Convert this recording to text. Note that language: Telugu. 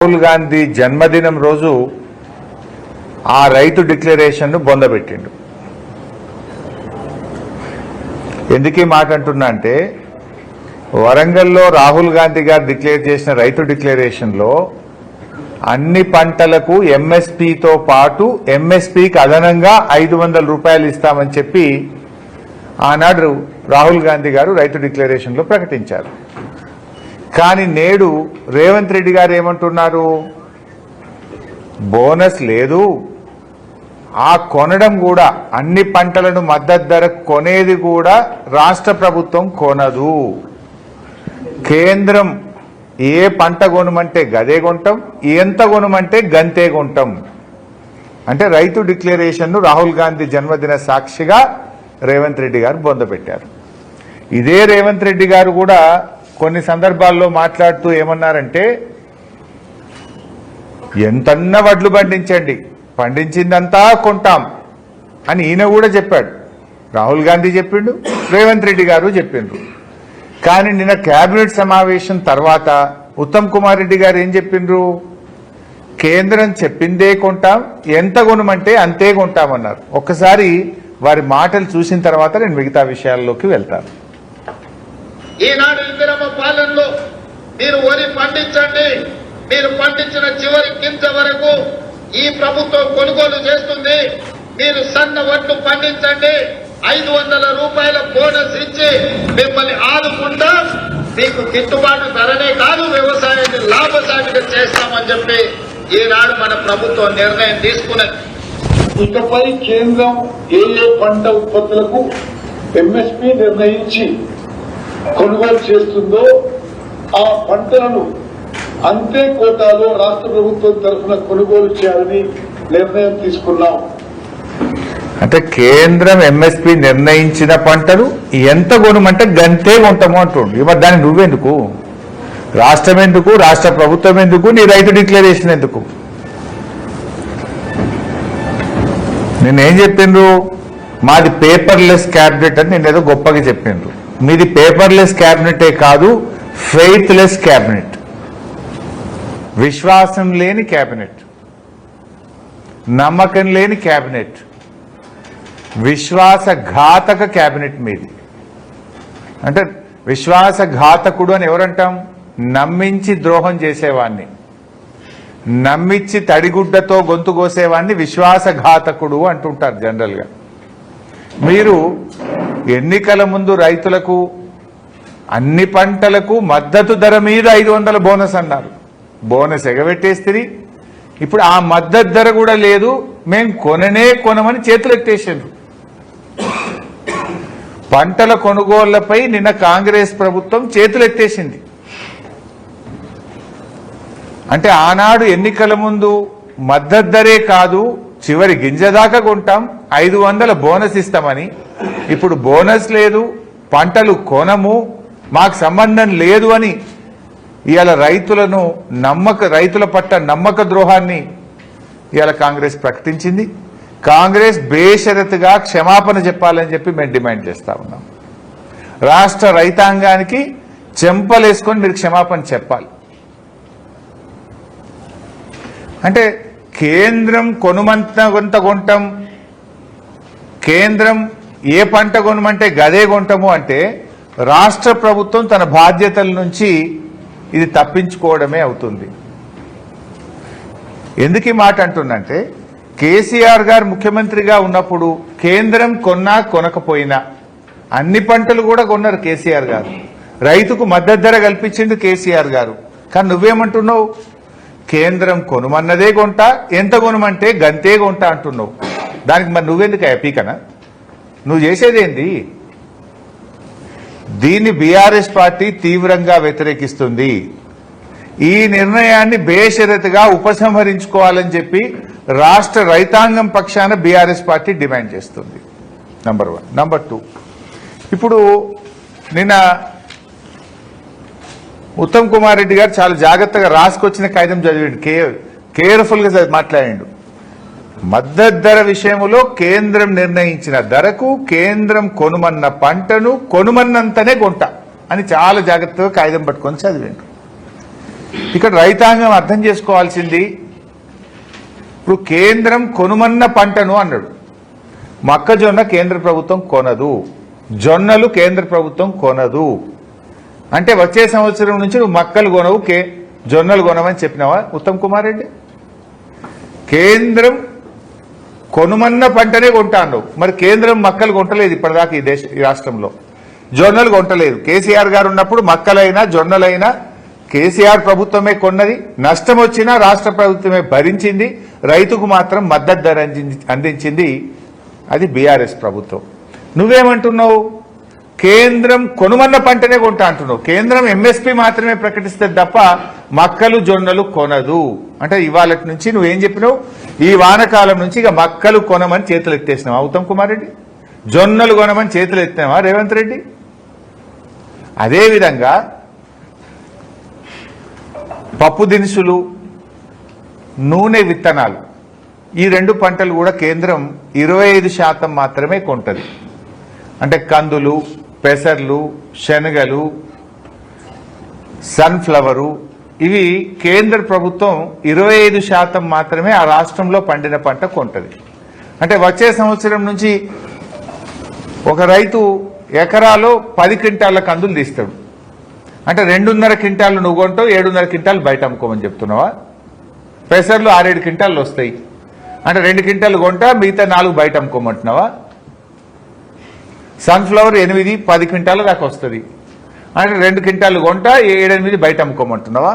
రాహుల్ గాంధీ జన్మదినం రోజు ఆ రైతు డిక్లరేషన్ ను బొందబెట్టిండు. ఎందుకు ఈ మాట అంటున్నా అంటే వరంగల్లో రాహుల్ గాంధీ గారు డిక్లేర్ చేసిన రైతు డిక్లరేషన్ లో అన్ని పంటలకు ఎంఎస్పీతో పాటు ఎంఎస్పీకి అదనంగా 500 రూపాయలు ఇస్తామని చెప్పి ఆనాడు రాహుల్ గాంధీ గారు రైతు డిక్లరేషన్ లో ప్రకటించారు. కానీ నేడు రేవంత్ రెడ్డి గారు ఏమంటున్నారు, బోనస్ లేదు, ఆ కొనడం కూడా అన్ని పంటలను మద్దతు ధర కొనేది కూడా రాష్ట్ర ప్రభుత్వం కొనదు, కేంద్రం ఏ పంట కొనమంటే గదే కొంటాం, ఎంత కొనమంటే గంతే కొంటాం అంటే రైతు డిక్లరేషన్ ను రాహుల్ గాంధీ జన్మదిన సాక్షిగా రేవంత్ రెడ్డి గారు బొందపెట్టారు. ఇదే రేవంత్ రెడ్డి గారు కూడా కొన్ని సందర్భాల్లో మాట్లాడుతూ ఏమన్నారంటే, ఎంతన్నా వడ్లు పండించండి, పండించిందంతా కొంటాం అని ఈయన కూడా చెప్పాడు. రాహుల్ గాంధీ చెప్పిండు, రేవంత్ రెడ్డి గారు చెప్పిండ్రు. కానీ నిన్న కేబినెట్ సమావేశం తర్వాత ఉత్తమ్ కుమార్ రెడ్డి గారు ఏం చెప్పిండ్రు, కేంద్రం చెప్పిందే కొంటాం, ఎంత కొనమంటే అంతే కొంటామన్నారు. ఒక్కసారి వారి మాటలు చూసిన తర్వాత నేను మిగతా విషయాల్లోకి వెళ్తాను. ఈనాడు ఇందిరమ్మ పాలనలో మీరు వరి పండించండి, మీరు పండించిన చివరి గింజ వరకు ఈ ప్రభుత్వం కొనుగోలు చేస్తుంది, మీరు సన్న వడ్లు పండించండి, 500 రూపాయల బోనస్ ఇచ్చి మిమ్మల్ని ఆదుకుంటా, మీకు గిట్టుబాటు ధరనే కాదు వ్యవసాయాన్ని లాభసాటిగా చేస్తామని చెప్పి ఈనాడు మన ప్రభుత్వం నిర్ణయం తీసుకున్నది. ఇకపై కేంద్రం ఏ పంట ఉత్పత్తులకు ఎంఎస్పీ నిర్ణయించి కొనుగోలు చేస్తుందో ఆ పంటలను అంతే కోటాలో రాష్ట్ర ప్రభుత్వం తరఫున కొనుగోలు చేయాలని నిర్ణయం తీసుకున్నాం. అంటే కేంద్రం ఎంఎస్పీ నిర్ణయించిన పంటలు ఎంత కొనమంటే గంతే కొంటాము అంటుండు. మరి దాన్ని నువ్వెందుకు, రాష్ట్రం ఎందుకు, రాష్ట్ర ప్రభుత్వం ఎందుకు, నీ రైతు డిక్లరేషన్ ఎందుకు? నేనేం చెప్పిండ్రు, మాది పేపర్లెస్ క్యాబినెట్ అని నేను ఏదో గొప్పగా చెప్పిండ్రు. మీది పేపర్లెస్ క్యాబినెటే కాదు, ఫెయిత్లెస్ క్యాబినెట్, విశ్వాసం లేని క్యాబినెట్, నమ్మకం లేని క్యాబినెట్, విశ్వాసఘాతక క్యాబినెట్ మీది. అంటే విశ్వాసఘాతకుడు అని ఎవరంటాం, నమ్మించి ద్రోహం చేసేవాడిని, నమ్మించి తడిగుడ్డతో గొంతు కోసేవాడిని విశ్వాసఘాతకుడు అంటుంటారు జనరల్గా. మీరు ఎన్నికల ముందు రైతులకు అన్ని పంటలకు మద్దతు ధర మీద 500 బోనస్ అన్నారు, బోనస్ ఎగబెట్టేస్తుంది. ఇప్పుడు ఆ మద్దతు ధర కూడా లేదు, మేము కొనమని చేతులు ఎత్తేసారు. పంటల కొనుగోళ్లపై నిన్న కాంగ్రెస్ ప్రభుత్వం చేతులు ఎత్తేసింది. అంటే ఆనాడు ఎన్నికల ముందు మద్దతు ధరే కాదు, చివరి గింజ దాకా కొంటాం, 500 బోనస్ ఇస్తామని, ఇప్పుడు బోనస్ లేదు, పంటలు కొనము, మాకు సంబంధం లేదు అని ఇవాళ రైతుల పట్ల నమ్మక ద్రోహాన్ని ఇవాళ కాంగ్రెస్ ప్రకటించింది. కాంగ్రెస్ బేషరతుగా క్షమాపణ చెప్పాలని చెప్పి మేము డిమాండ్ చేస్తా ఉన్నాం. రాష్ట్ర రైతాంగానికి చెంపలేసుకొని మీరు క్షమాపణ చెప్పాలి. అంటే కేంద్రం కొనుమంత కొంటాం, కేంద్రం ఏ పంట కొనమంటే గదే కొంటాము అంటే రాష్ట్ర ప్రభుత్వం తన బాధ్యతల నుంచి ఇది తప్పించుకోవడమే అవుతుంది. ఎందుకు ఈ మాట అంటున్నంటే, కేసీఆర్ గారు ముఖ్యమంత్రిగా ఉన్నప్పుడు కేంద్రం కొన్నా కొనకపోయినా అన్ని పంటలు కూడా కొన్నారు కేసీఆర్ గారు, రైతుకు మద్దతు ధర కల్పించిండు కేసీఆర్ గారు. కానీ నువ్వేమంటున్నావు, కేంద్రం కొనుమన్నదే కొంటా, ఎంత కొనమంటే గంతే కొంటా అంటున్నావు. దానికి మరి నువ్వెందుకు పీకనా, నువ్వు చేసేదేంది? దీన్ని బీఆర్ఎస్ పార్టీ తీవ్రంగా వ్యతిరేకిస్తుంది. ఈ నిర్ణయాన్ని బేషరతుగా ఉపసంహరించుకోవాలని చెప్పి రాష్ట్ర రైతాంగం పక్షాన బీఆర్ఎస్ పార్టీ డిమాండ్ చేస్తుంది. నంబర్ 1. నంబర్ 2, ఇప్పుడు నిన్న ఉత్తమ్ కుమార్ రెడ్డి గారు చాలా జాగ్రత్తగా రాసుకొచ్చిన కాగితం చదివిండు, కేర్ఫుల్ గా మాట్లాడిండు. మద్దతు ధర విషయంలో కేంద్రం నిర్ణయించిన ధరకు కేంద్రం కొనుమన్న పంటను కొనుమన్నంతనే కొంట అని చాలా జాగ్రత్తగా కాగితం పట్టుకొని చదివిండు. ఇక్కడ రైతాంగం అర్థం చేసుకోవాల్సింది, ఇప్పుడు కేంద్రం కొనుమన్న పంటను అన్నాడు. మొక్కజొన్న కేంద్ర ప్రభుత్వం కొనదు, జొన్నలు కేంద్ర ప్రభుత్వం కొనదు అంటే వచ్చే సంవత్సరం నుంచి నువ్వు మక్కలు కొనవు, జొన్నలు కొనవని చెప్పినావా ఉత్తమ్ కుమార్ రెడ్డి? కేంద్రం కొనుమన్న పంటనే కొంటాను, మరి కేంద్రం మక్కలు కొంటలేదు ఇప్పటిదాకా ఈ రాష్ట్రంలో, జొన్నలు కొంటలేదు. కేసీఆర్ గారు ఉన్నప్పుడు మక్కలైనా జొన్నలైనా కేసీఆర్ ప్రభుత్వమే కొన్నది, నష్టం వచ్చినా రాష్ట్ర ప్రభుత్వమే భరించింది, రైతుకు మాత్రం మద్దతు ధర అందించింది అది బీఆర్ఎస్ ప్రభుత్వం. నువ్వేమంటున్నావు? కేంద్రం కొనుమన్న పంటనే కొంటా అంటున్నావు. కేంద్రం ఎంఎస్పీ మాత్రమే ప్రకటిస్తుంది తప్ప మక్కలు జొన్నలు కొనదు అంటే ఇవాళ నుంచి నువ్వేం చెప్పినావు? ఈ వానకాలం నుంచి ఇక మక్కలు కొనమని చేతులు ఎత్తేసినావా ఉత్తమ్ కుమార్ రెడ్డి? జొన్నలు కొనమని చేతులు ఎత్తినావా రేవంత్ రెడ్డి? అదేవిధంగా పప్పు దినుసులు, నూనె విత్తనాలు, ఈ రెండు పంటలు కూడా కేంద్రం 25% మాత్రమే కొంటది. అంటే కందులు, పెసర్లు, శనగలు, సన్ఫ్లవరు, ఇవి కేంద్ర ప్రభుత్వం 25% మాత్రమే ఆ రాష్ట్రంలో పండిన పంట కొంటది. అంటే వచ్చే సంవత్సరం నుంచి ఒక రైతు ఎకరాలో 10 క్వింటాల కందులు తీస్తాడు. అంటే 2.5 క్వింటాలు నువ్వు కొంటావు, 7.5 క్వింటాలు బయట అమ్ముకోమని చెప్తున్నావా? పెసర్లు 6-7 క్వింటాలు వస్తాయి అంటే 2 క్వింటాలు కొంటా, మిగతా 4 బయట అమ్ముకోమంటున్నావా? సన్ఫ్లవర్ 8-10 క్వింటాల దాకా వస్తుంది అంటే 2 క్వింటాలు కొంటా, 7-8 బయట అమ్ముకోమంటున్నావా?